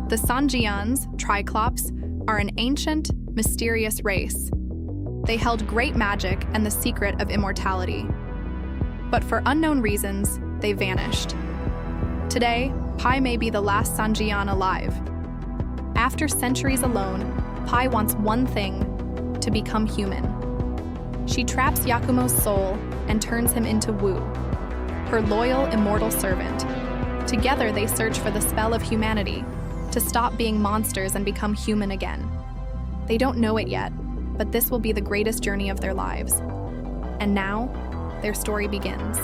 The Sanjiyans, Triclops, are an ancient, mysterious race. They held great magic and the secret of immortality. But for unknown reasons, they vanished. Today, Pai may be the last Sanjiyan alive. After centuries alone, Pai wants one thing: to become human. She traps Yakumo's soul and turns him into Wu, her loyal, immortal servant. Together, they search for the spell of humanity, to stop being monsters and become human again. They don't know it yet, but this will be the greatest journey of their lives. And now, their story begins.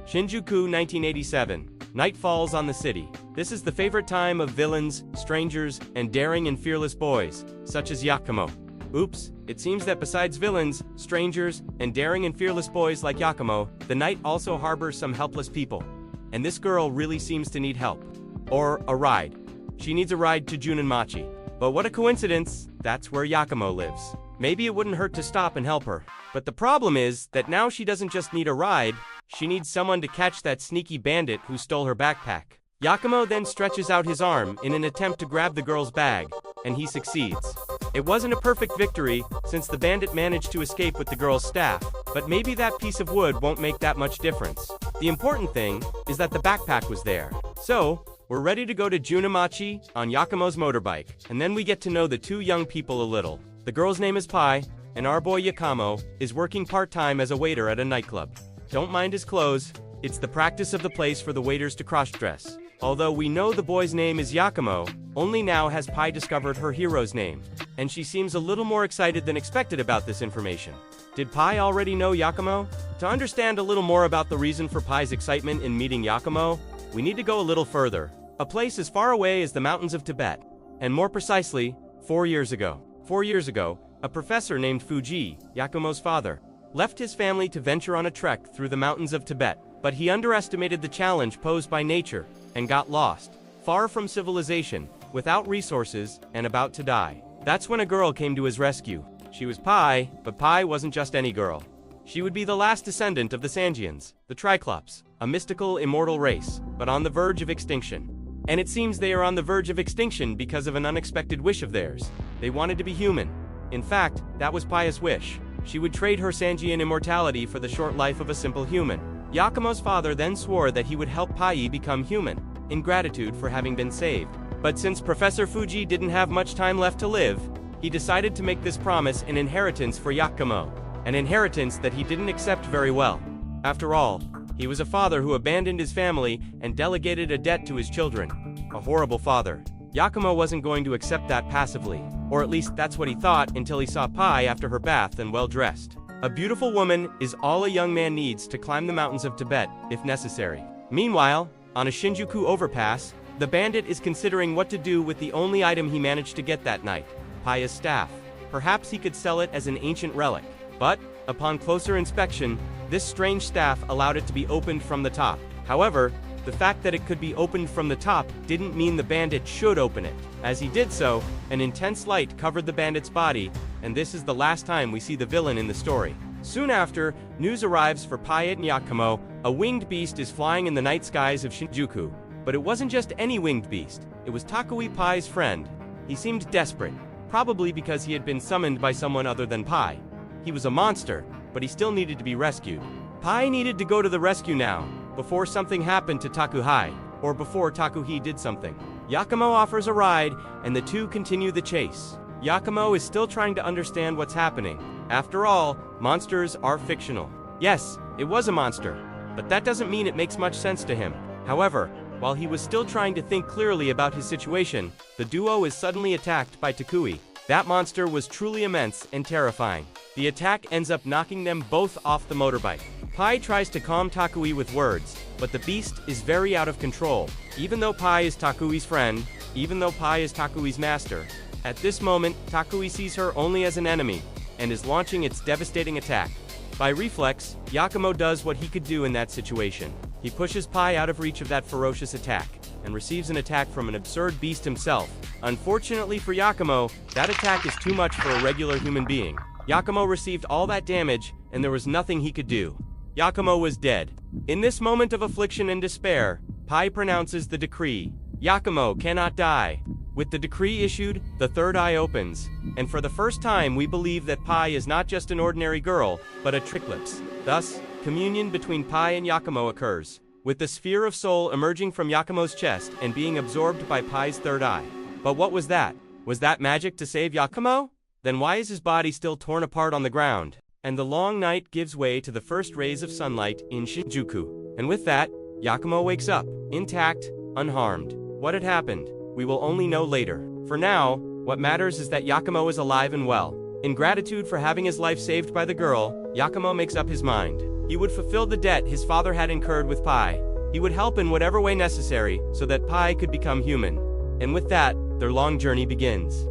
Shinjuku, 1987. Night falls on the city. This is the favorite time of villains, strangers, and daring and fearless boys, such as Yakumo. Oops, it seems that besides villains, strangers, and daring and fearless boys like Yakumo, the night also harbors some helpless people. And this girl really seems to need help. Or a ride. She needs a ride to Juninmachi. But what a coincidence, that's where Yakumo lives. Maybe it wouldn't hurt to stop and help her. But the problem is that now she doesn't just need a ride, she needs someone to catch that sneaky bandit who stole her backpack. Yakumo then stretches out his arm in an attempt to grab the girl's bag, and he succeeds. It wasn't a perfect victory, since the bandit managed to escape with the girl's staff, but maybe that piece of wood won't make that much difference. The important thing is that the backpack was there. So, we're ready to go to Juninmachi on Yakumo's motorbike, and then we get to know the two young people a little. The girl's name is Pai, and our boy Yakumo is working part-time as a waiter at a nightclub. Don't mind his clothes, it's the practice of the place for the waiters to cross-dress. Although we know the boy's name is Yakumo, only now has Pai discovered her hero's name, and she seems a little more excited than expected about this information. Did Pai already know Yakumo? To understand a little more about the reason for Pai's excitement in meeting Yakumo, we need to go a little further. A place as far away as the mountains of Tibet, and more precisely, 4 years ago. 4 years ago, a professor named Fujii, Yakumo's father, left his family to venture on a trek through the mountains of Tibet, but he underestimated the challenge posed by nature and got lost, far from civilization, without resources, and about to die. That's when a girl came to his rescue. She was Pai, but Pai wasn't just any girl. She would be the last descendant of the Sanjiyans, the Triclops, a mystical, immortal race, but on the verge of extinction. And it seems they are on the verge of extinction because of an unexpected wish of theirs. They wanted to be human. In fact, that was Pai's wish. She would trade her Sanjiyan immortality for the short life of a simple human. Yakumo's father then swore that he would help Pai become human, in gratitude for having been saved. But since Professor Fujii didn't have much time left to live, he decided to make this promise an inheritance for Yakumo, an inheritance that he didn't accept very well. After all, he was a father who abandoned his family and delegated a debt to his children. A horrible father. Yakumo wasn't going to accept that passively, or at least that's what he thought until he saw Pai after her bath and well-dressed. A beautiful woman is all a young man needs to climb the mountains of Tibet, if necessary. Meanwhile, on a Shinjuku overpass, the bandit is considering what to do with the only item he managed to get that night, Pai's staff. Perhaps he could sell it as an ancient relic. But, upon closer inspection, this strange staff allowed it to be opened from the top. However, the fact that it could be opened from the top didn't mean the bandit should open it. As he did so, an intense light covered the bandit's body, and this is the last time we see the villain in the story. Soon after, news arrives for Pai and Yakumo. A winged beast is flying in the night skies of Shinjuku. But it wasn't just any winged beast, it was Takui, Pai's friend. He seemed desperate, probably because he had been summoned by someone other than Pai. He was a monster, but he still needed to be rescued. Pai needed to go to the rescue now, before something happened to Takuhai, or before Takuhi did something. Yakumo offers a ride, and the two continue the chase. Yakumo is still trying to understand what's happening. After all, monsters are fictional. Yes, it was a monster, but that doesn't mean it makes much sense to him. However, while he was still trying to think clearly about his situation, the duo is suddenly attacked by Takui. That monster was truly immense and terrifying. The attack ends up knocking them both off the motorbike. Pai tries to calm Takui with words, but the beast is very out of control. Even though Pai is Takui's friend, even though Pai is Takui's master, at this moment, Takui sees her only as an enemy, and is launching its devastating attack. By reflex, Yakumo does what he could do in that situation. He pushes Pai out of reach of that ferocious attack, and receives an attack from an absurd beast himself. Unfortunately for Yakumo, that attack is too much for a regular human being. Yakumo received all that damage, and there was nothing he could do. Yakumo was dead. In this moment of affliction and despair, Pai pronounces the decree. Yakumo cannot die. With the decree issued, the third eye opens, and for the first time we believe that Pai is not just an ordinary girl, but a Triclops. Thus, communion between Pai and Yakumo occurs, with the sphere of soul emerging from Yakumo's chest and being absorbed by Pai's third eye. But what was that? Was that magic to save Yakumo? Then why is his body still torn apart on the ground? And the long night gives way to the first rays of sunlight in Shinjuku. And with that, Yakumo wakes up, intact, unharmed. What had happened? We will only know later. For now, what matters is that Yakumo is alive and well. In gratitude for having his life saved by the girl, Yakumo makes up his mind. He would fulfill the debt his father had incurred with Pai. He would help in whatever way necessary so that Pai could become human. And with that, their long journey begins.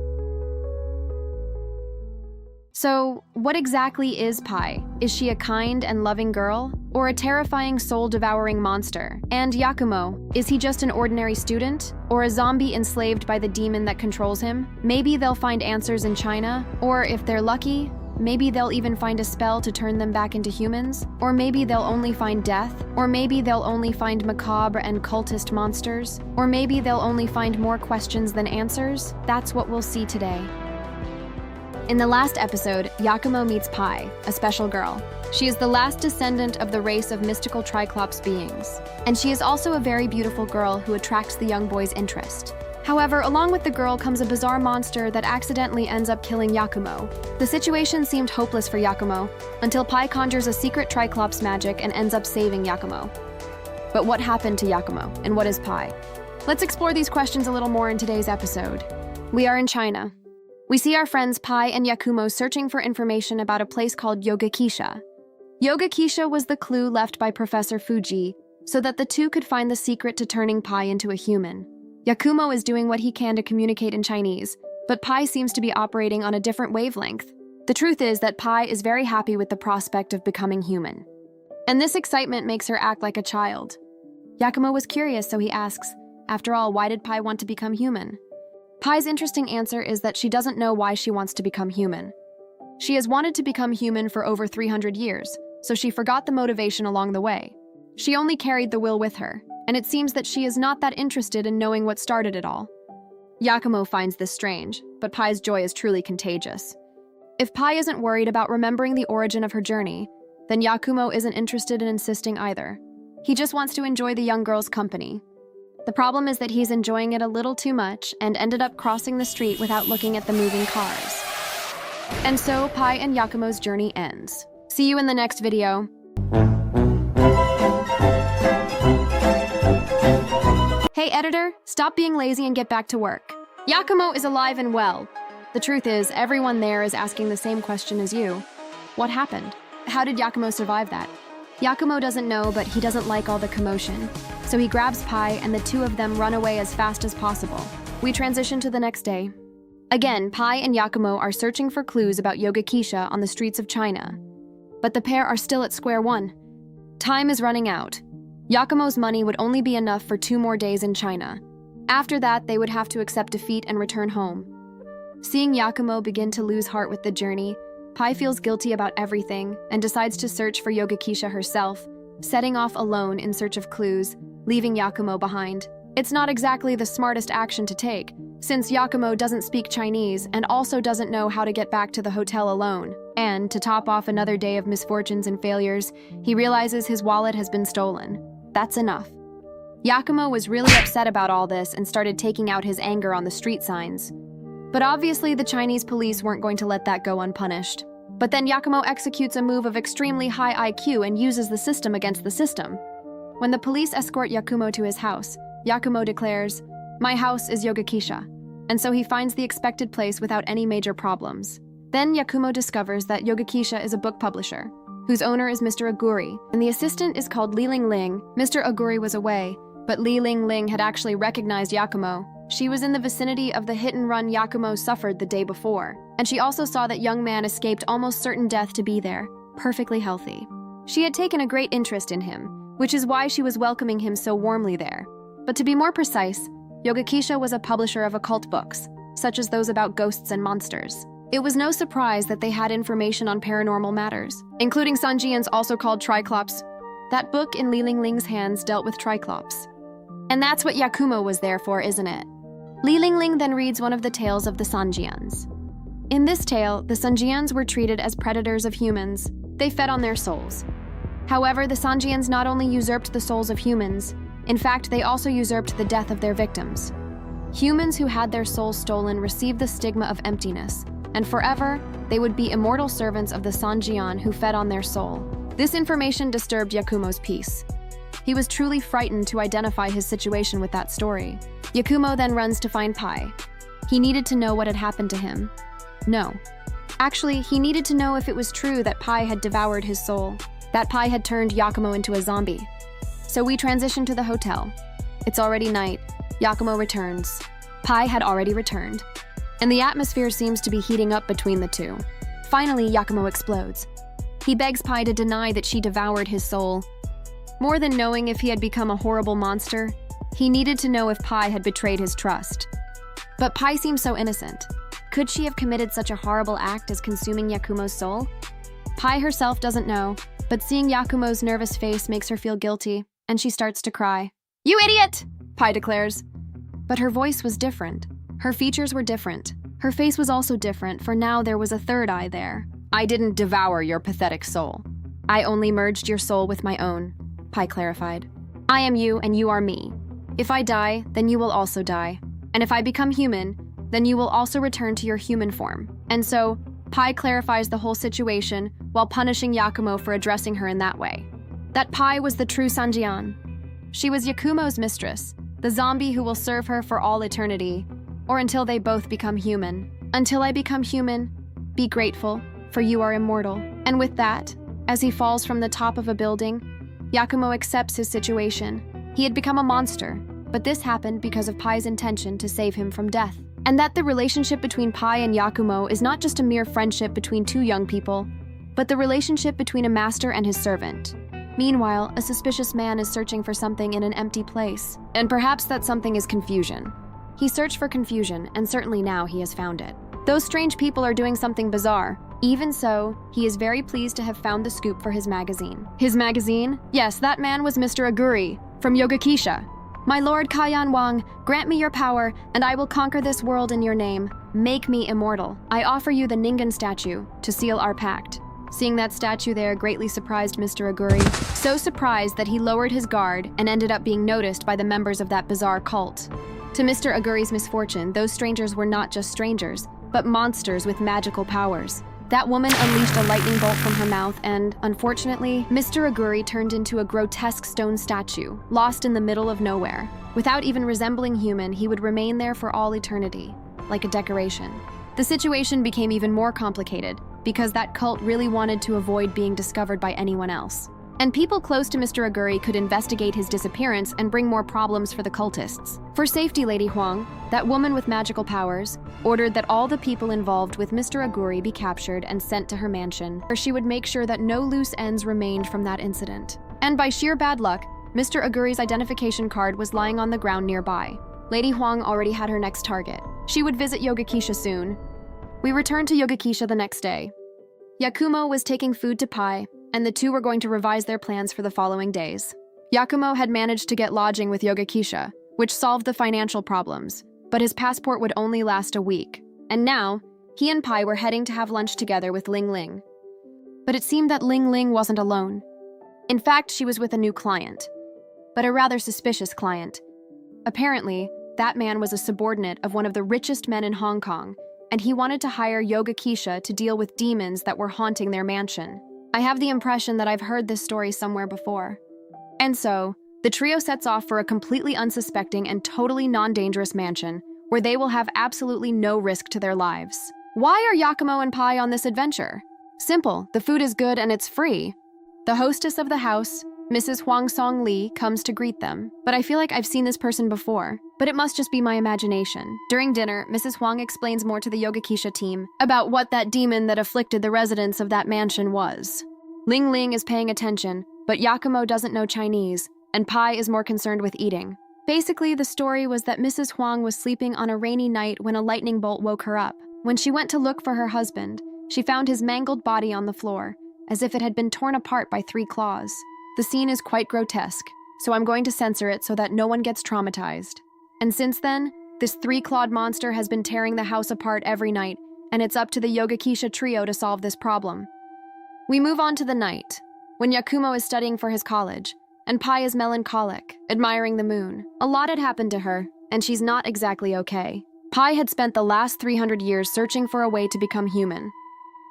So, what exactly is Pai? Is she a kind and loving girl? Or a terrifying soul-devouring monster? And Yakumo, is he just an ordinary student? Or a zombie enslaved by the demon that controls him? Maybe they'll find answers in China? Or if they're lucky, maybe they'll even find a spell to turn them back into humans? Or maybe they'll only find death? Or maybe they'll only find macabre and cultist monsters? Or maybe they'll only find more questions than answers? That's what we'll see today. In the last episode, Yakumo meets Pai, a special girl. She is the last descendant of the race of mystical Triclops beings, and she is also a very beautiful girl who attracts the young boy's interest. However, along with the girl comes a bizarre monster that accidentally ends up killing Yakumo. The situation seemed hopeless for Yakumo, until Pai conjures a secret Triclops magic and ends up saving Yakumo. But what happened to Yakumo, and what is Pai? Let's explore these questions a little more in today's episode. We are in China. We see our friends Pai and Yakumo searching for information about a place called Yogekisha. Yogekisha was the clue left by Professor Fujii so that the two could find the secret to turning Pai into a human. Yakumo is doing what he can to communicate in Chinese, but Pai seems to be operating on a different wavelength. The truth is that Pai is very happy with the prospect of becoming human. And this excitement makes her act like a child. Yakumo was curious, so he asks, after all, why did Pai want to become human? Pai's interesting answer is that she doesn't know why she wants to become human. She has wanted to become human for over 300 years, so she forgot the motivation along the way. She only carried the will with her, and it seems that she is not that interested in knowing what started it all. Yakumo finds this strange, but Pai's joy is truly contagious. If Pai isn't worried about remembering the origin of her journey, then Yakumo isn't interested in insisting either. He just wants to enjoy the young girl's company. The problem is that he's enjoying it a little too much and ended up crossing the street without looking at the moving cars. And so, Pai and Yakumo's journey ends. See you in the next video. Hey editor, stop being lazy and get back to work. Yakumo is alive and well. The truth is, everyone there is asking the same question as you. What happened? How did Yakumo survive that? Yakumo doesn't know, but he doesn't like all the commotion. So he grabs Pai and the two of them run away as fast as possible. We transition to the next day. Again, Pai and Yakumo are searching for clues about Yogekisha on the streets of China. But the pair are still at square one. Time is running out. Yakumo's money would only be enough for 2 more days in China. After that, they would have to accept defeat and return home. Seeing Yakumo begin to lose heart with the journey, Pai feels guilty about everything and decides to search for Yogekisha herself, setting off alone in search of clues, leaving Yakumo behind. It's not exactly the smartest action to take, since Yakumo doesn't speak Chinese and also doesn't know how to get back to the hotel alone. And, to top off another day of misfortunes and failures, he realizes his wallet has been stolen. That's enough. Yakumo was really upset about all this and started taking out his anger on the street signs. But obviously the Chinese police weren't going to let that go unpunished. But then Yakumo executes a move of extremely high IQ and uses the system against the system. When the police escort Yakumo to his house, Yakumo declares, "My house is Yogekisha," and so he finds the expected place without any major problems. Then Yakumo discovers that Yogekisha is a book publisher, whose owner is Mr. Aguri, and the assistant is called Li Ling. Mr. Aguri was away, but Li Ling had actually recognized Yakumo. She was in the vicinity of the hit-and-run Yakumo suffered the day before, and she also saw that young man escaped almost certain death to be there, perfectly healthy. She had taken a great interest in him, which is why she was welcoming him so warmly there. But to be more precise, Yogekisha was a publisher of occult books, such as those about ghosts and monsters. It was no surprise that they had information on paranormal matters, including Sanjiyan's also called Triclops. That book in Li Ling's hands dealt with Triclops. And that's what Yakumo was there for, isn't it? Li Lingling then reads one of the tales of the Sanjiyans. In this tale, the Sanjiyans were treated as predators of humans. They fed on their souls. However, the Sanjiyans not only usurped the souls of humans, in fact, they also usurped the death of their victims. Humans who had their souls stolen received the stigma of emptiness, and forever, they would be immortal servants of the Sanjiyan who fed on their soul. This information disturbed Yakumo's peace. He was truly frightened to identify his situation with that story. Yakumo then runs to find Pai. He needed to know what had happened to him. No. Actually, he needed to know if it was true that Pai had devoured his soul, that Pai had turned Yakumo into a zombie. So we transition to the hotel. It's already night. Yakumo returns. Pai had already returned. And the atmosphere seems to be heating up between the two. Finally, Yakumo explodes. He begs Pai to deny that she devoured his soul. More than knowing if he had become a horrible monster, he needed to know if Pai had betrayed his trust. But Pai seems so innocent. Could she have committed such a horrible act as consuming Yakumo's soul? Pai herself doesn't know, but seeing Yakumo's nervous face makes her feel guilty, and she starts to cry. "You idiot!" Pai declares. But her voice was different. Her features were different. Her face was also different, for now there was a third eye there. "I didn't devour your pathetic soul. I only merged your soul with my own," Pai clarified. "I am you and you are me. If I die, then you will also die. And if I become human, then you will also return to your human form." And so, Pai clarifies the whole situation while punishing Yakumo for addressing her in that way. That Pai was the true Sanjiyan. She was Yakumo's mistress, the zombie who will serve her for all eternity, or until they both become human. "Until I become human, be grateful, for you are immortal." And with that, as he falls from the top of a building, Yakumo accepts his situation. He had become a monster, but this happened because of Pai's intention to save him from death. And that the relationship between Pai and Yakumo is not just a mere friendship between two young people, but the relationship between a master and his servant. Meanwhile, a suspicious man is searching for something in an empty place, and perhaps that something is confusion. He searched for confusion, and certainly now he has found it. Those strange people are doing something bizarre. Even so, he is very pleased to have found the scoop for his magazine. His magazine? Yes, that man was Mr. Aguri, from Yogekisha. "My lord Kayan Wang, grant me your power, and I will conquer this world in your name. Make me immortal. I offer you the Ningen statue to seal our pact." Seeing that statue there greatly surprised Mr. Aguri, so surprised that he lowered his guard and ended up being noticed by the members of that bizarre cult. To Mr. Aguri's misfortune, those strangers were not just strangers, but monsters with magical powers. That woman unleashed a lightning bolt from her mouth and, unfortunately, Mr. Aguri turned into a grotesque stone statue, lost in the middle of nowhere. Without even resembling human, he would remain there for all eternity, like a decoration. The situation became even more complicated, because that cult really wanted to avoid being discovered by anyone else. And people close to Mr. Aguri could investigate his disappearance and bring more problems for the cultists. For safety, Lady Huang, that woman with magical powers, ordered that all the people involved with Mr. Aguri be captured and sent to her mansion, where she would make sure that no loose ends remained from that incident. And by sheer bad luck, Mr. Aguri's identification card was lying on the ground nearby. Lady Huang already had her next target. She would visit Yogekisha soon. We returned to Yogekisha the next day. Yakumo was taking food to Pai, and the two were going to revise their plans for the following days. Yakumo had managed to get lodging with Yogekisha, which solved the financial problems, but his passport would only last a week. And now, he and Pai were heading to have lunch together with Ling Ling. But it seemed that Ling Ling wasn't alone. In fact, she was with a new client, but a rather suspicious client. Apparently, that man was a subordinate of one of the richest men in Hong Kong, and he wanted to hire Yogekisha to deal with demons that were haunting their mansion. I have the impression that I've heard this story somewhere before. And so, the trio sets off for a completely unsuspecting and totally non-dangerous mansion, where they will have absolutely no risk to their lives. Why are Yakumo and Pai on this adventure? Simple, the food is good and it's free. The hostess of the house, Mrs. Huang Song Li, comes to greet them, but I feel like I've seen this person before. But it must just be my imagination. During dinner, Mrs. Huang explains more to the Yogekisha team about what that demon that afflicted the residents of that mansion was. Ling Ling is paying attention, but Yakumo doesn't know Chinese, and Pai is more concerned with eating. Basically, the story was that Mrs. Huang was sleeping on a rainy night when a lightning bolt woke her up. When she went to look for her husband, she found his mangled body on the floor, as if it had been torn apart by 3 claws. The scene is quite grotesque. so I'm going to censor it so that no one gets traumatized. And since then, this three-clawed monster has been tearing the house apart every night, and it's up to the Yogekisha trio to solve this problem. We move on to the night, when Yakumo is studying for his college, and Pai is melancholic, admiring the moon. A lot had happened to her, and she's not exactly okay. Pai had spent the last 300 years searching for a way to become human.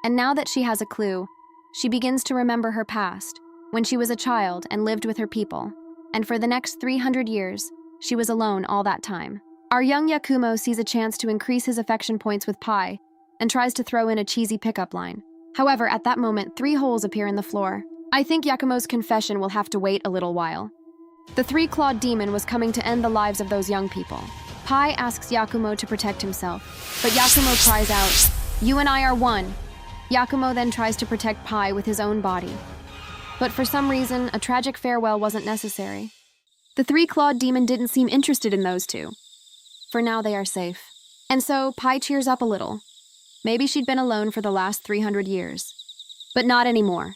And now that she has a clue, she begins to remember her past, when she was a child and lived with her people. And for the next 300 years, she was alone all that time. Our young Yakumo sees a chance to increase his affection points with Pai and tries to throw in a cheesy pickup line. However, at that moment, 3 holes appear in the floor. I think Yakumo's confession will have to wait a little while. The three-clawed demon was coming to end the lives of those young people. Pai asks Yakumo to protect himself, but Yakumo cries out, "You and I are one." Yakumo then tries to protect Pai with his own body. But for some reason, a tragic farewell wasn't necessary. The three-clawed demon didn't seem interested in those two. For now, they are safe. And so, Pai cheers up a little. Maybe she'd been alone for the last 300 years. But not anymore.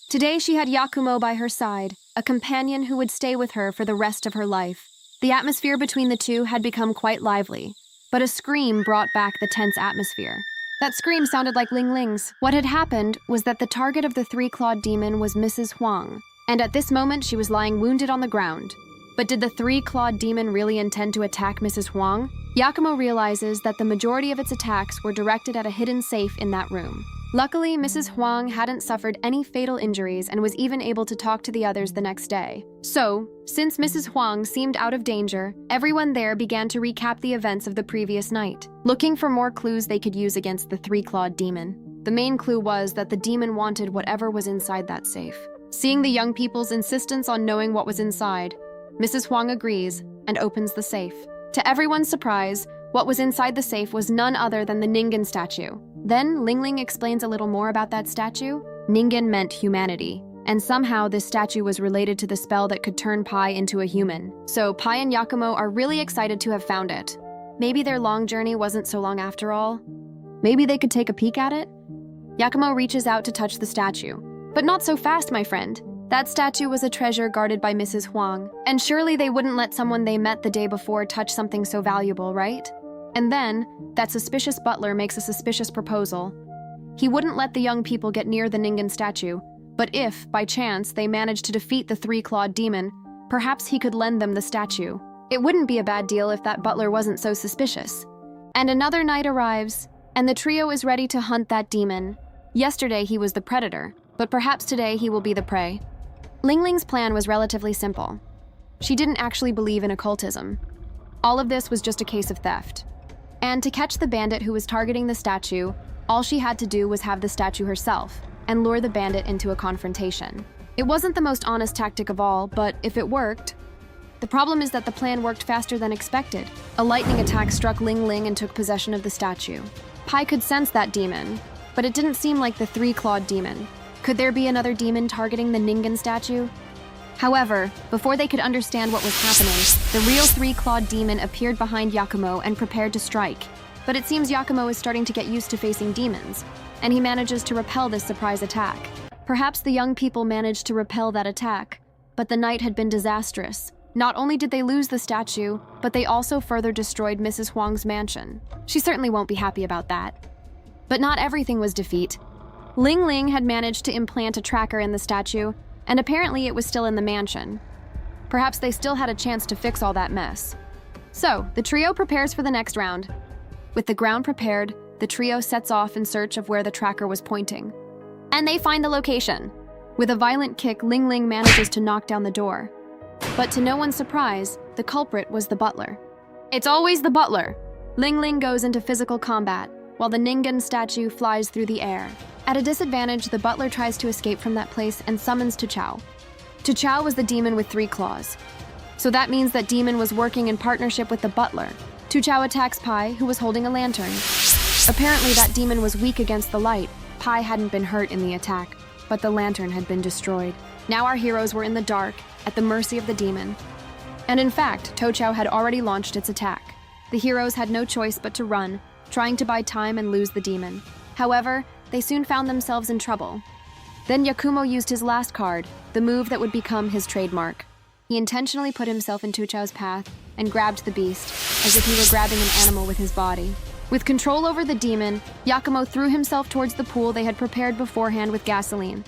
Today, she had Yakumo by her side, a companion who would stay with her for the rest of her life. The atmosphere between the two had become quite lively, but a scream brought back the tense atmosphere. That scream sounded like Ling Ling's. What had happened was that the target of the three-clawed demon was Mrs. Huang, and at this moment she was lying wounded on the ground. But did the three-clawed demon really intend to attack Mrs. Huang? Yakumo realizes that the majority of its attacks were directed at a hidden safe in that room. Luckily, Mrs. Huang hadn't suffered any fatal injuries and was even able to talk to the others the next day. So, since Mrs. Huang seemed out of danger, everyone there began to recap the events of the previous night, looking for more clues they could use against the three-clawed demon. The main clue was that the demon wanted whatever was inside that safe. Seeing the young people's insistence on knowing what was inside, Mrs. Huang agrees and opens the safe. To everyone's surprise, what was inside the safe was none other than the Ningen statue. Then Ling Ling explains a little more about that statue. Ningen meant humanity, and somehow this statue was related to the spell that could turn Pai into a human. So Pai and Yakumo are really excited to have found it. Maybe their long journey wasn't so long after all. Maybe they could take a peek at it? Yakumo reaches out to touch the statue. But not so fast, my friend. That statue was a treasure guarded by Mrs. Huang, and surely they wouldn't let someone they met the day before touch something so valuable, right? And then, that suspicious butler makes a suspicious proposal. He wouldn't let the young people get near the Ningen statue, but if, by chance, they managed to defeat the three-clawed demon, perhaps he could lend them the statue. It wouldn't be a bad deal if that butler wasn't so suspicious. And another night arrives, and the trio is ready to hunt that demon. Yesterday he was the predator, but perhaps today he will be the prey. Ling Ling's plan was relatively simple. She didn't actually believe in occultism. All of this was just a case of theft. And to catch the bandit who was targeting the statue, all she had to do was have the statue herself and lure the bandit into a confrontation. It wasn't the most honest tactic of all, but if it worked... The problem is that the plan worked faster than expected. A lightning attack struck Ling Ling and took possession of the statue. Pai could sense that demon, but it didn't seem like the three-clawed demon. Could there be another demon targeting the Ningen statue? However, before they could understand what was happening, the real three-clawed demon appeared behind Yakumo and prepared to strike. But it seems Yakumo is starting to get used to facing demons, and he manages to repel this surprise attack. Perhaps the young people managed to repel that attack, but the night had been disastrous. Not only did they lose the statue, but they also further destroyed Mrs. Huang's mansion. She certainly won't be happy about that. But not everything was defeat. Ling Ling had managed to implant a tracker in the statue, and apparently it was still in the mansion. Perhaps they still had a chance to fix all that mess. So, the trio prepares for the next round. With the ground prepared, the trio sets off in search of where the tracker was pointing. And they find the location. With a violent kick, Ling Ling manages to knock down the door. But to no one's surprise, the culprit was the butler. It's always the butler! Ling Ling goes into physical combat, while the Ningen statue flies through the air. At a disadvantage, the butler tries to escape from that place and summons Tuchao. Tuchao was the demon with 3 claws. So that means that demon was working in partnership with the butler. Tuchao attacks Pai, who was holding a lantern. Apparently that demon was weak against the light. Pai hadn't been hurt in the attack, but the lantern had been destroyed. Now our heroes were in the dark, at the mercy of the demon. And in fact, Tuchao had already launched its attack. The heroes had no choice but to run, trying to buy time and lose the demon. However, they soon found themselves in trouble. Then Yakumo used his last card, the move that would become his trademark. He intentionally put himself in Tuchao's path and grabbed the beast, as if he were grabbing an animal with his body. With control over the demon, Yakumo threw himself towards the pool they had prepared beforehand with gasoline.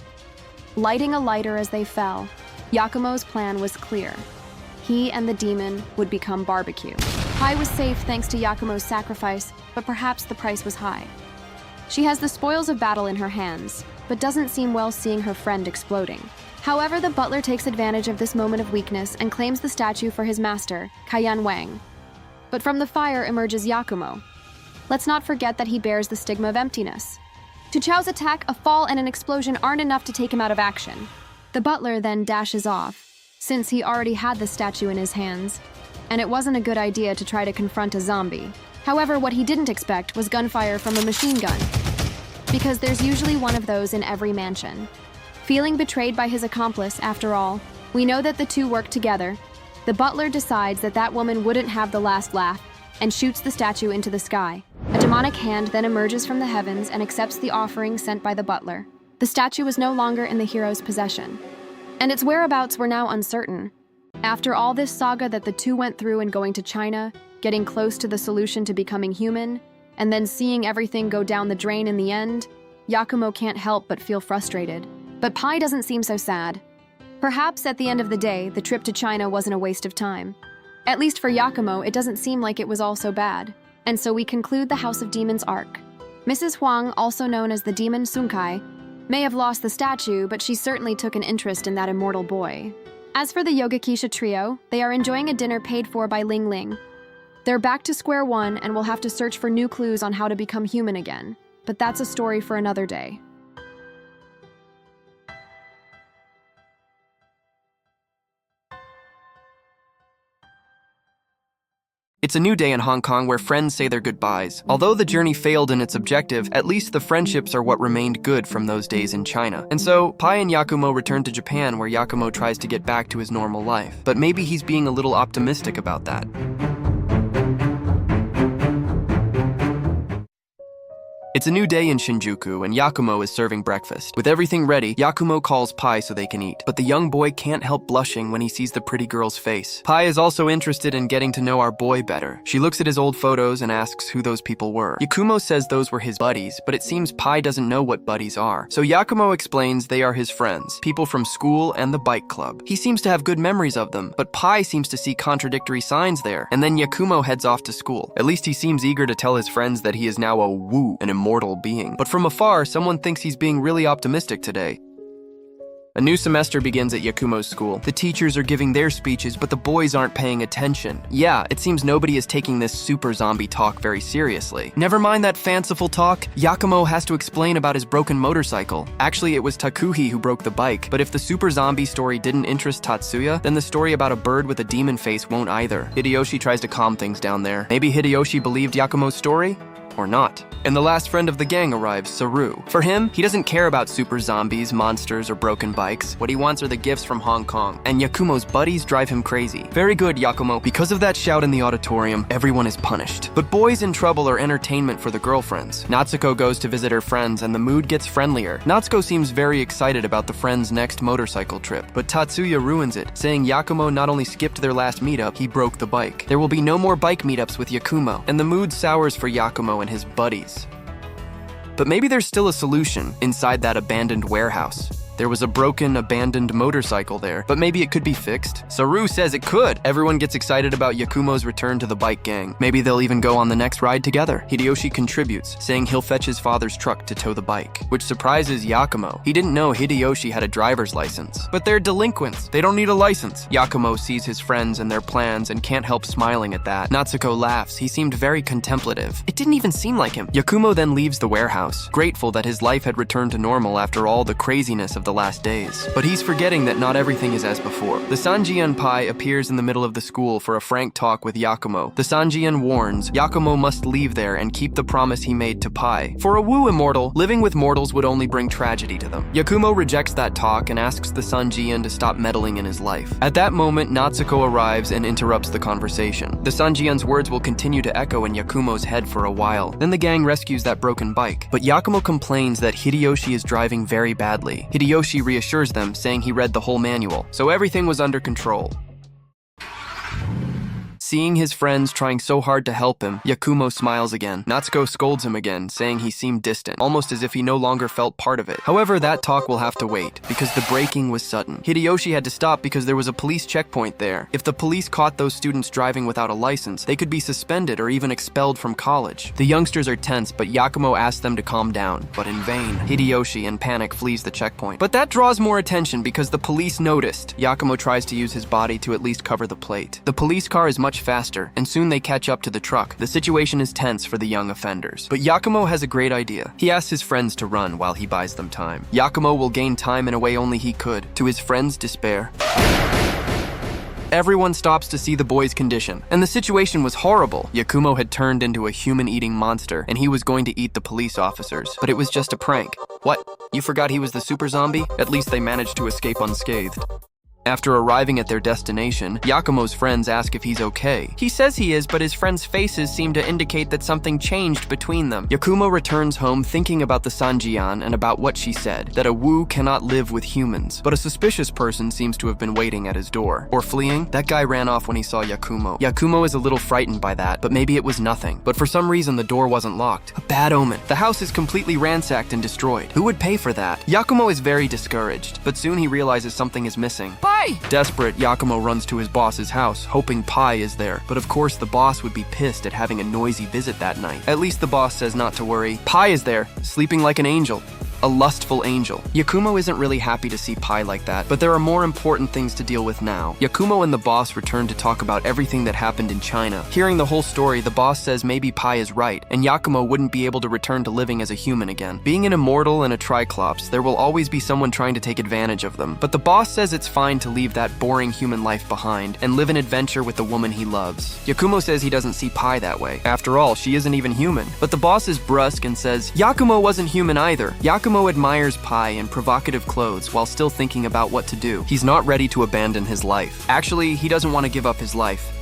Lighting a lighter as they fell, Yakumo's plan was clear. He and the demon would become barbecue. Pai was safe thanks to Yakumo's sacrifice, but perhaps the price was high. She has the spoils of battle in her hands, but doesn't seem well seeing her friend exploding. However, the butler takes advantage of this moment of weakness and claims the statue for his master, Kaiyan Wang. But from the fire emerges Yakumo. Let's not forget that he bears the stigma of emptiness. To Chao's attack, a fall and an explosion aren't enough to take him out of action. The butler then dashes off, since he already had the statue in his hands, and it wasn't a good idea to try to confront a zombie. However, what he didn't expect was gunfire from a machine gun, because there's usually one of those in every mansion. Feeling betrayed by his accomplice, after all, we know that the two work together. The butler decides that that woman wouldn't have the last laugh and shoots the statue into the sky. A demonic hand then emerges from the heavens and accepts the offering sent by the butler. The statue was no longer in the hero's possession, and its whereabouts were now uncertain. After all this saga that the two went through in going to China, getting close to the solution to becoming human, and then seeing everything go down the drain in the end, Yakumo can't help but feel frustrated. But Pai doesn't seem so sad. Perhaps at the end of the day, the trip to China wasn't a waste of time. At least for Yakumo, it doesn't seem like it was all so bad. And so we conclude the House of Demons arc. Mrs. Huang, also known as the Demon Sunkai, may have lost the statue, but she certainly took an interest in that immortal boy. As for the Yogekisha trio, they are enjoying a dinner paid for by Ling Ling. They're back to square one and will have to search for new clues on how to become human again. But that's a story for another day. It's a new day in Hong Kong where friends say their goodbyes. Although the journey failed in its objective, at least the friendships are what remained good from those days in China. And so, Pai and Yakumo return to Japan where Yakumo tries to get back to his normal life. But maybe he's being a little optimistic about that. It's a new day in Shinjuku, and Yakumo is serving breakfast. With everything ready, Yakumo calls Pai so they can eat. But the young boy can't help blushing when he sees the pretty girl's face. Pai is also interested in getting to know our boy better. She looks at his old photos and asks who those people were. Yakumo says those were his buddies, but it seems Pai doesn't know what buddies are. So Yakumo explains they are his friends, people from school and the bike club. He seems to have good memories of them, but Pai seems to see contradictory signs there. And then Yakumo heads off to school. At least he seems eager to tell his friends that he is now a woo, an immortal being. But from afar, someone thinks he's being really optimistic today. A new semester begins at Yakumo's school. The teachers are giving their speeches, but the boys aren't paying attention. Yeah, it seems nobody is taking this super zombie talk very seriously. Never mind that fanciful talk, Yakumo has to explain about his broken motorcycle. Actually, it was Takuhi who broke the bike, but if the super zombie story didn't interest Tatsuya, then the story about a bird with a demon face won't either. Hideyoshi tries to calm things down there. Maybe Hideyoshi believed Yakumo's story? Or not. And the last friend of the gang arrives, Saru. For him, he doesn't care about super zombies, monsters, or broken bikes. What he wants are the gifts from Hong Kong. And Yakumo's buddies drive him crazy. Very good, Yakumo. Because of that shout in the auditorium, everyone is punished. But boys in trouble are entertainment for the girlfriends. Natsuko goes to visit her friends and the mood gets friendlier. Natsuko seems very excited about the friends' next motorcycle trip. But Tatsuya ruins it, saying Yakumo not only skipped their last meetup, he broke the bike. There will be no more bike meetups with Yakumo. And the mood sours for Yakumo and his buddies. But maybe there's still a solution inside that abandoned warehouse. There was a broken, abandoned motorcycle there, but maybe it could be fixed. Saru says it could. Everyone gets excited about Yakumo's return to the bike gang. Maybe they'll even go on the next ride together. Hideyoshi contributes, saying he'll fetch his father's truck to tow the bike, which surprises Yakumo. He didn't know Hideyoshi had a driver's license. But they're delinquents. They don't need a license. Yakumo sees his friends and their plans and can't help smiling at that. Natsuko laughs. He seemed very contemplative. It didn't even seem like him. Yakumo then leaves the warehouse, grateful that his life had returned to normal after all the craziness of the last days. But he's forgetting that not everything is as before. The Sanjiyan Pai appears in the middle of the school for a frank talk with Yakumo. The Sanjiyan warns Yakumo must leave there and keep the promise he made to Pai. For a woo immortal, living with mortals would only bring tragedy to them. Yakumo rejects that talk and asks the Sanjiyan to stop meddling in his life. At that moment, Natsuko arrives and interrupts the conversation. The Sanjiyan's words will continue to echo in Yakumo's head for a while. Then the gang rescues that broken bike. But Yakumo complains that Hideyoshi is driving very badly. Hideyoshi reassures them, saying he read the whole manual, so everything was under control. Seeing his friends trying so hard to help him, Yakumo smiles again. Natsuko scolds him again, saying he seemed distant, almost as if he no longer felt part of it. However, that talk will have to wait, because the braking was sudden. Hideyoshi had to stop because there was a police checkpoint there. If the police caught those students driving without a license, they could be suspended or even expelled from college. The youngsters are tense, but Yakumo asks them to calm down, but in vain. Hideyoshi, in panic, flees the checkpoint. But that draws more attention because the police noticed. Yakumo tries to use his body to at least cover the plate. The police car is much faster, and soon they catch up to the truck. The situation is tense for the young offenders. But Yakumo has a great idea. He asks his friends to run while he buys them time. Yakumo will gain time in a way only he could, to his friends' despair. Everyone stops to see the boy's condition, and the situation was horrible. Yakumo had turned into a human-eating monster, and he was going to eat the police officers. But it was just a prank. What? You forgot he was the super zombie? At least they managed to escape unscathed. After arriving at their destination, Yakumo's friends ask if he's okay. He says he is, but his friends' faces seem to indicate that something changed between them. Yakumo returns home thinking about the Sanjiyan and about what she said, that a Wu cannot live with humans. But a suspicious person seems to have been waiting at his door. Or fleeing? That guy ran off when he saw Yakumo. Yakumo is a little frightened by that, but maybe it was nothing. But for some reason, the door wasn't locked. A bad omen. The house is completely ransacked and destroyed. Who would pay for that? Yakumo is very discouraged, but soon he realizes something is missing. Desperate, Yakumo runs to his boss's house, hoping Pai is there. But of course, the boss would be pissed at having a noisy visit that night. At least the boss says not to worry. Pai is there, sleeping like an angel. A lustful angel. Yakumo isn't really happy to see Pai like that, but there are more important things to deal with now. Yakumo and the boss return to talk about everything that happened in China. Hearing the whole story, the boss says maybe Pai is right, and Yakumo wouldn't be able to return to living as a human again. Being an immortal and a Triclops, there will always be someone trying to take advantage of them. But the boss says it's fine to leave that boring human life behind and live an adventure with the woman he loves. Yakumo says he doesn't see Pai that way. After all, she isn't even human. But the boss is brusque and says, Yakumo wasn't human either. Yakumo admires Pai in provocative clothes while still thinking about what to do. He's not ready to abandon his life. Actually, he doesn't want to give up his life.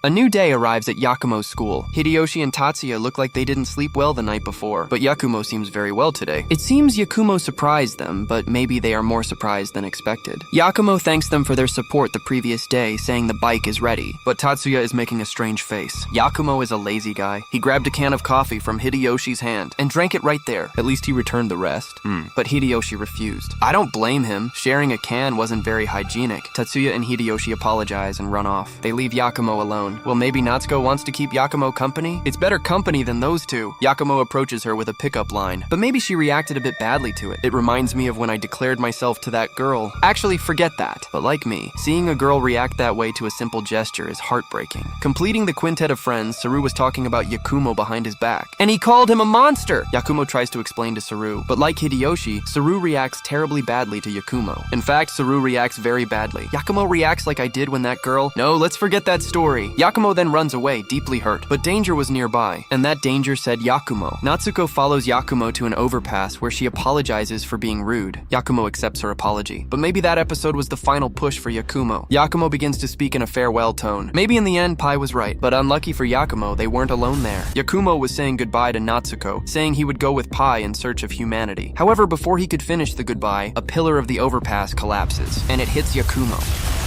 A new day arrives at Yakumo's school. Hideyoshi and Tatsuya look like they didn't sleep well the night before, but Yakumo seems very well today. It seems Yakumo surprised them, but maybe they are more surprised than expected. Yakumo thanks them for their support the previous day, saying the bike is ready, but Tatsuya is making a strange face. Yakumo is a lazy guy. He grabbed a can of coffee from Hideyoshi's hand and drank it right there. At least he returned the rest. But Hideyoshi refused. I don't blame him. Sharing a can wasn't very hygienic. Tatsuya and Hideyoshi apologize and run off. They leave Yakumo alone. Well, maybe Natsuko wants to keep Yakumo company? It's better company than those two. Yakumo approaches her with a pickup line, but maybe she reacted a bit badly to it. It reminds me of when I declared myself to that girl. Actually, forget that. But like me, seeing a girl react that way to a simple gesture is heartbreaking. Completing the quintet of friends, Saru was talking about Yakumo behind his back. And he called him a monster! Yakumo tries to explain to Saru, but like Hideyoshi, Saru reacts terribly badly to Yakumo. In fact, Saru reacts very badly. Yakumo reacts like I did when that girl... No, let's forget that story. Yakumo then runs away, deeply hurt, but danger was nearby, and that danger said Yakumo. Natsuko follows Yakumo to an overpass where she apologizes for being rude. Yakumo accepts her apology, but maybe that episode was the final push for Yakumo. Yakumo begins to speak in a farewell tone. Maybe in the end, Pai was right, but unlucky for Yakumo, they weren't alone there. Yakumo was saying goodbye to Natsuko, saying he would go with Pai in search of humanity. However, before he could finish the goodbye, a pillar of the overpass collapses, and it hits Yakumo.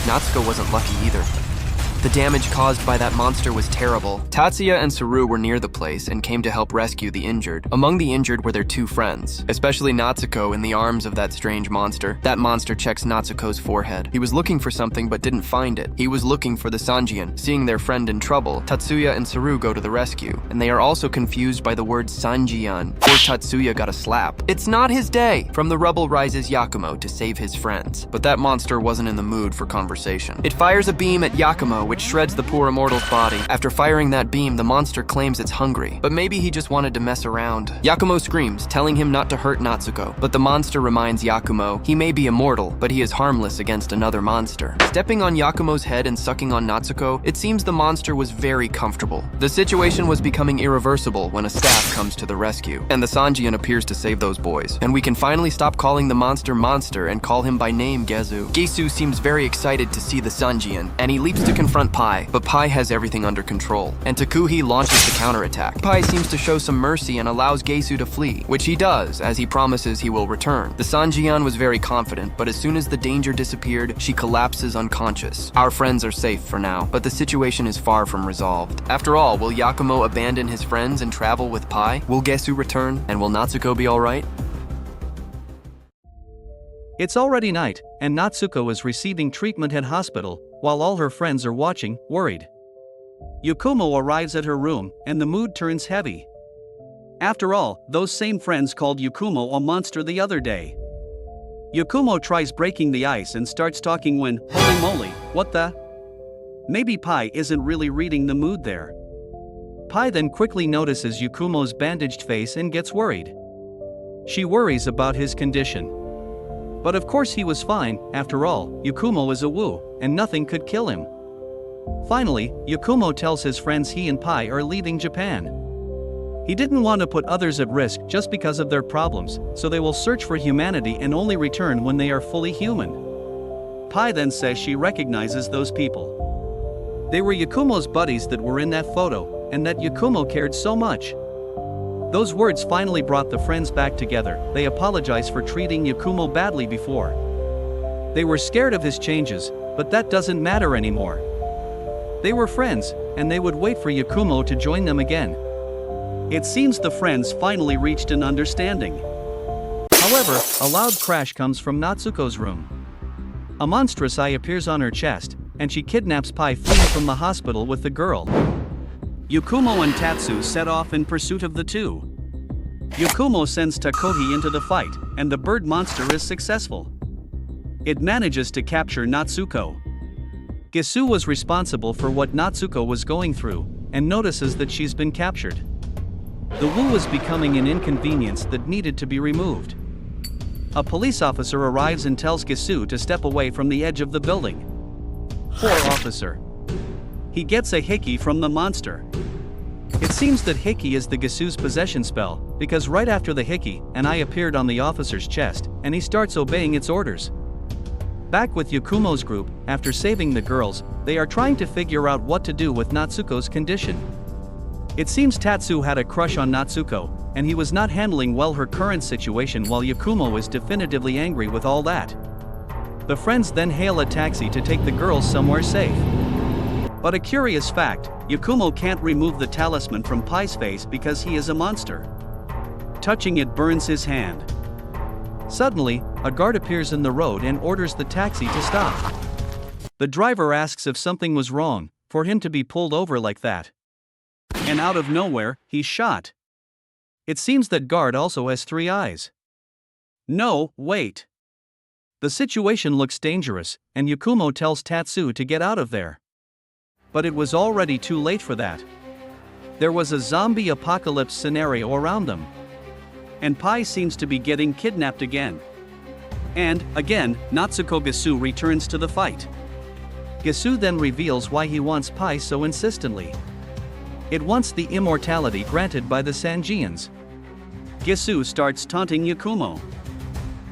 Natsuko wasn't lucky either. The damage caused by that monster was terrible. Tatsuya and Saru were near the place and came to help rescue the injured. Among the injured were their two friends, especially Natsuko in the arms of that strange monster. That monster checks Natsuko's forehead. He was looking for something but didn't find it. He was looking for the Sanjiyan. Seeing their friend in trouble, Tatsuya and Saru go to the rescue, and they are also confused by the word Sanjiyan. Poor Tatsuya got a slap. It's not his day! From the rubble rises Yakumo to save his friends. But that monster wasn't in the mood for conversation. It fires a beam at Yakumo, which shreds the poor immortal's body. After firing that beam, the monster claims it's hungry, but maybe he just wanted to mess around. Yakumo screams, telling him not to hurt Natsuko, but the monster reminds Yakumo he may be immortal, but he is harmless against another monster. Stepping on Yakumo's head and sucking on Natsuko, it seems the monster was very comfortable. The situation was becoming irreversible when a staff comes to the rescue, and the Sanjiyan appears to save those boys. And we can finally stop calling the monster Monster and call him by name Gesu. Gesu seems very excited to see the Sanjiyan, and he leaps to confront confront Pai, but Pai has everything under control, and Takuhi launches the counterattack. Pai seems to show some mercy and allows Gesu to flee, which he does, as he promises he will return. The Sanjiyan was very confident, but as soon as the danger disappeared, she collapses unconscious. Our friends are safe for now, but the situation is far from resolved. After all, will Yakumo abandon his friends and travel with Pai? Will Gesu return, and will Natsuko be alright? It's already night, and Natsuko is receiving treatment at hospital, while all her friends are watching, worried. Yakumo arrives at her room, and the mood turns heavy. After all, those same friends called Yakumo a monster the other day. Yakumo tries breaking the ice and starts talking when, holy moly, what the? Maybe Pai isn't really reading the mood there. Pai then quickly notices Yakumo's bandaged face and gets worried. She worries about his condition. But of course he was fine, after all, Yakumo is a Wu, and nothing could kill him. Finally, Yakumo tells his friends he and Pai are leaving Japan. He didn't want to put others at risk just because of their problems, so they will search for humanity and only return when they are fully human. Pai then says she recognizes those people. They were Yakumo's buddies that were in that photo, and that Yakumo cared so much. Those words finally brought the friends back together. They apologize for treating Yakumo badly before. They were scared of his changes, but that doesn't matter anymore. They were friends, and they would wait for Yakumo to join them again. It seems the friends finally reached an understanding. However, a loud crash comes from Natsuko's room. A monstrous eye appears on her chest, and she kidnaps Pai, fleeing from the hospital with the girl. Yakumo and Tatsu set off in pursuit of the two. Yakumo sends Takuhi into the fight, and the bird monster is successful. It manages to capture Natsuko. Gesu was responsible for what Natsuko was going through, and notices that she's been captured. The Wu was becoming an inconvenience that needed to be removed. A police officer arrives and tells Gesu to step away from the edge of the building. Poor officer. He gets a hiki from the monster. It seems that hiki is the Gesu's possession spell, because right after the hiki, an eye appeared on the officer's chest, and he starts obeying its orders. Back with Yakumo's group, after saving the girls, they are trying to figure out what to do with Natsuko's condition. It seems Tatsu had a crush on Natsuko, and he was not handling well her current situation, while Yakumo is definitively angry with all that. The friends then hail a taxi to take the girls somewhere safe. But a curious fact, Yakumo can't remove the talisman from Pai's face because he is a monster. Touching it burns his hand. Suddenly, a guard appears in the road and orders the taxi to stop. The driver asks if something was wrong, for him to be pulled over like that. And out of nowhere, he's shot. It seems that guard also has 3 eyes. No, wait. The situation looks dangerous, and Yakumo tells Tatsu to get out of there. But it was already too late for that. There was a zombie apocalypse scenario around them. And Pai seems to be getting kidnapped again. And, again, Natsuko Gesu returns to the fight. Gesu then reveals why he wants Pai so insistently. It wants the immortality granted by the Sanjiyans. Gesu starts taunting Yakumo.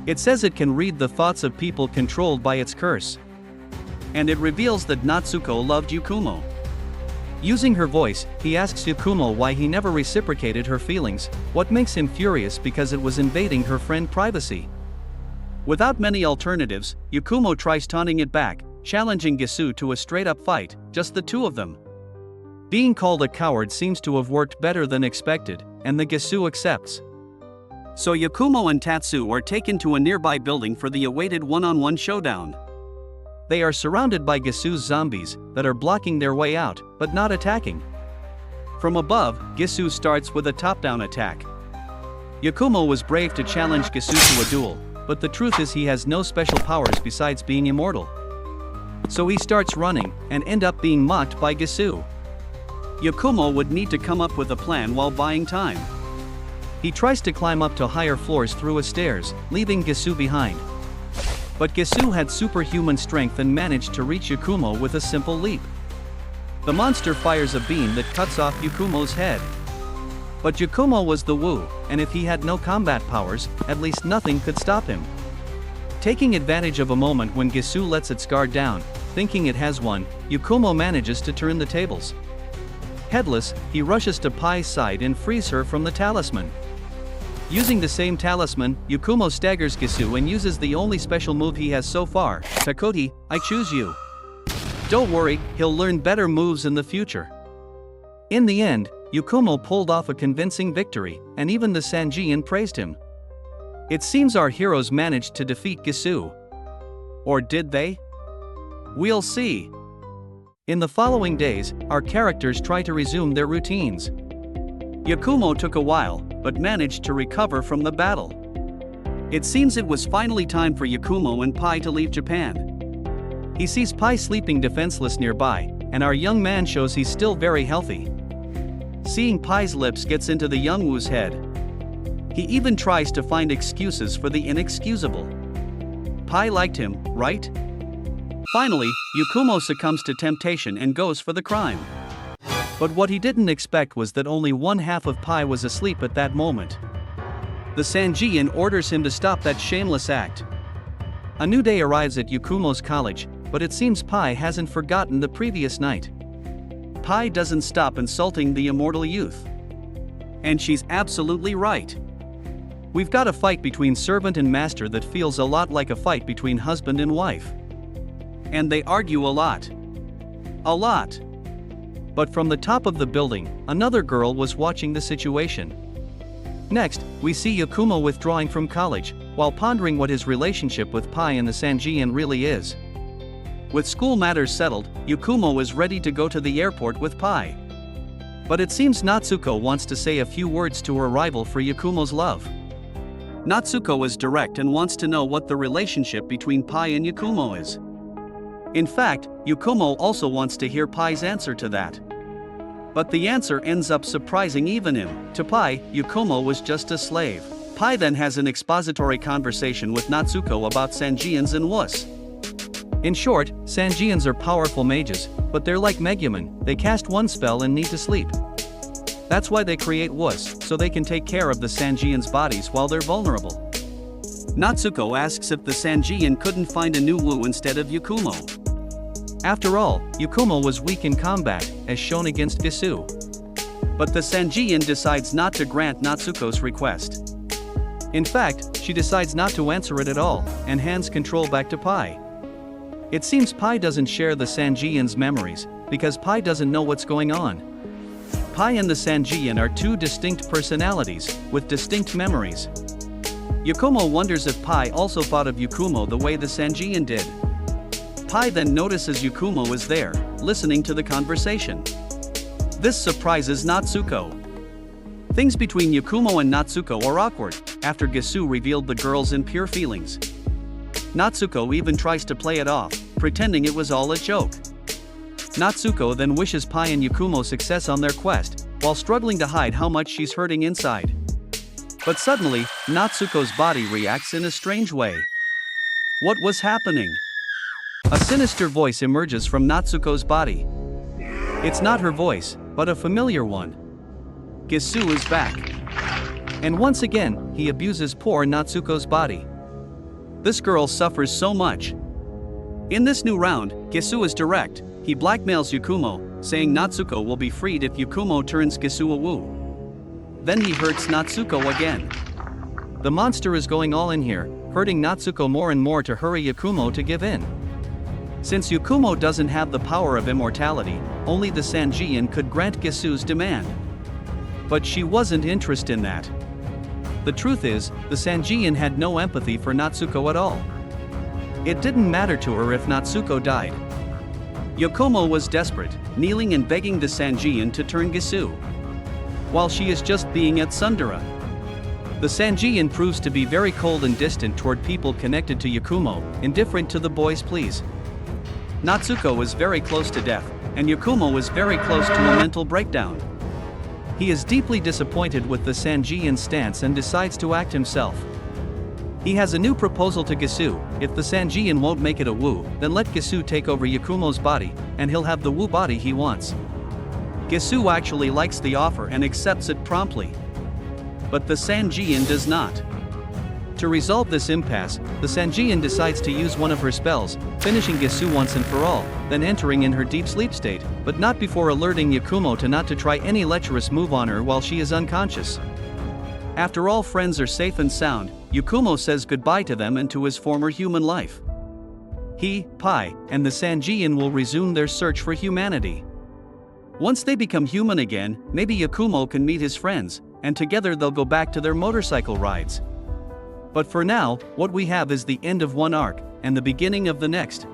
It says it can read the thoughts of people controlled by its curse. And it reveals that Natsuko loved Yakumo. Using her voice, he asks Yakumo why he never reciprocated her feelings, what makes him furious because it was invading her friend's privacy. Without many alternatives, Yakumo tries taunting it back, challenging Gesu to a straight-up fight, just the two of them. Being called a coward seems to have worked better than expected, and the Gesu accepts. So Yakumo and Tatsu are taken to a nearby building for the awaited one-on-one showdown. They are surrounded by Gesu's zombies that are blocking their way out, but not attacking. From above, Gesu starts with a top-down attack. Yakumo was brave to challenge Gesu to a duel, but the truth is he has no special powers besides being immortal. So he starts running, and end up being mocked by Gesu. Yakumo would need to come up with a plan while buying time. He tries to climb up to higher floors through a stairs, leaving Gesu behind. But Gesu had superhuman strength and managed to reach Yakumo with a simple leap. The monster fires a beam that cuts off Yakumo's head. But Yakumo was the Wu, and if he had no combat powers, at least nothing could stop him. Taking advantage of a moment when Gesu lets its guard down, thinking it has one, Yakumo manages to turn the tables. Headless, he rushes to Pai's side and frees her from the talisman. Using the same talisman, Yakumo staggers Gesu and uses the only special move he has so far, Takoti, I choose you. Don't worry, he'll learn better moves in the future. In the end, Yakumo pulled off a convincing victory, and even the Sanjiyan praised him. It seems our heroes managed to defeat Gesu. Or did they? We'll see. In the following days, our characters try to resume their routines. Yakumo took a while, but managed to recover from the battle. It seems it was finally time for Yakumo and Pai to leave Japan. He sees Pai sleeping defenseless nearby, and our young man shows he's still very healthy. Seeing Pai's lips gets into the young Wu's head. He even tries to find excuses for the inexcusable. Pai liked him, right? Finally, Yakumo succumbs to temptation and goes for the crime. But what he didn't expect was that only one half of Pai was asleep at that moment. The Sanjiyan orders him to stop that shameless act. A new day arrives at Yakumo's college, but it seems Pai hasn't forgotten the previous night. Pai doesn't stop insulting the immortal youth. And she's absolutely right. We've got a fight between servant and master that feels a lot like a fight between husband and wife. And they argue a lot. A lot. But from the top of the building, another girl was watching the situation. Next, we see Yakumo withdrawing from college, while pondering what his relationship with Pai and the Sanjiyan really is. With school matters settled, Yakumo is ready to go to the airport with Pai. But it seems Natsuko wants to say a few words to her rival for Yakumo's love. Natsuko is direct and wants to know what the relationship between Pai and Yakumo is. In fact, Yakumo also wants to hear Pai's answer to that. But the answer ends up surprising even him. To Pai, Yakumo was just a slave. Pai then has an expository conversation with Natsuko about Sanjiyans and Wus. In short, Sanjiyans are powerful mages, but they're like Megumin, they cast one spell and need to sleep. That's why they create Wus, so they can take care of the Sanjiyans' bodies while they're vulnerable. Natsuko asks if the Sanjiyan couldn't find a new Wu instead of Yakumo. After all, Yakumo was weak in combat, as shown against Gesu. But the Sanjiyan decides not to grant Natsuko's request. In fact, she decides not to answer it at all, and hands control back to Pai. It seems Pai doesn't share the Sanjiyan's memories, because Pai doesn't know what's going on. Pai and the Sanjiyan are two distinct personalities, with distinct memories. Yakumo wonders if Pai also thought of Yakumo the way the Sanjiyan did. Pai then notices Yakumo is there, listening to the conversation. This surprises Natsuko. Things between Yakumo and Natsuko are awkward, after Gesu revealed the girl's impure feelings. Natsuko even tries to play it off, pretending it was all a joke. Natsuko then wishes Pai and Yakumo success on their quest, while struggling to hide how much she's hurting inside. But suddenly, Natsuko's body reacts in a strange way. What was happening? A sinister voice emerges from Natsuko's body. It's not her voice, but a familiar one. Gesu is back. And once again, he abuses poor Natsuko's body. This girl suffers so much. In this new round, Gesu is direct. He blackmails Yakumo, saying Natsuko will be freed if Yakumo turns Gesu a Wu. Then he hurts Natsuko again. The monster is going all in here, hurting Natsuko more and more to hurry Yakumo to give in. Since Yakumo doesn't have the power of immortality, only the Sanjiyan could grant Gesu's demand. But she wasn't interested in that. The truth is, the Sanjiyan had no empathy for Natsuko at all. It didn't matter to her if Natsuko died. Yakumo was desperate, kneeling and begging the Sanjiyan to turn Gesu, while she is just being at Tsundere. The Sanjiyan proves to be very cold and distant toward people connected to Yakumo, indifferent to the boy's pleas. Natsuko is very close to death, and Yakumo is very close to a mental breakdown. He is deeply disappointed with the Sanjiyan's stance and decides to act himself. He has a new proposal to Gesu: if the Sanjiyan won't make it a Wu, then let Gesu take over Yakumo's body, and he'll have the Wu body he wants. Gesu actually likes the offer and accepts it promptly. But the Sanjiyan does not. To resolve this impasse, the Sanjiyan decides to use one of her spells, finishing Gesu once and for all, then entering in her deep sleep state, but not before alerting Yakumo to not to try any lecherous move on her while she is unconscious. After all friends are safe and sound, Yakumo says goodbye to them and to his former human life. He, Pai, and the Sanjiyan will resume their search for humanity. Once they become human again, maybe Yakumo can meet his friends, and together they'll go back to their motorcycle rides. But for now, what we have is the end of one arc, and the beginning of the next.